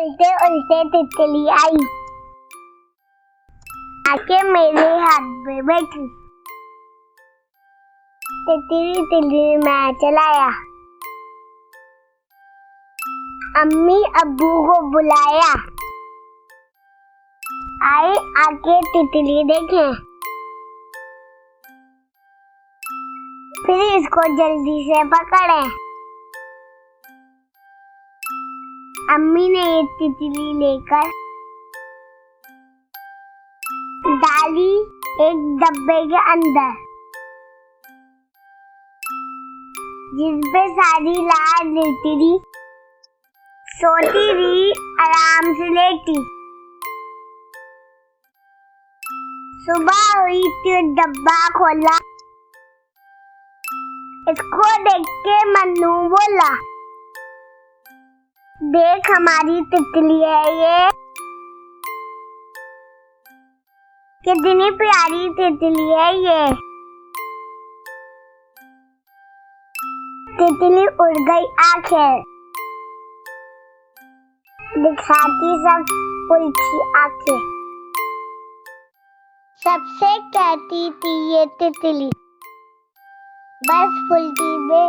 उल्टे उल्टे तितली आई, आके मेरे हाथ में बैठी। तितली तितली मैं चलाया, अम्मी अब्बू को बुलाया। आए आके तितली देखें, फिर इसको जल्दी से पकड़े। अम्मी ने ये तितली लेकर डाली एक डब्बे के अंदर, जिसपे सारी लाल तितली सोती रही, आराम से लेटी। सुबह हुई तो डब्बा खोला, इसको देख के मन्नू बोला, देख हमारी तितली है ये, कितनी प्यारी तितली है ये। तितली उड़ गई आंखें दिखाती सब उल्टी आंखें। सबसे कहती थी ये तितली, बस फुल्टी में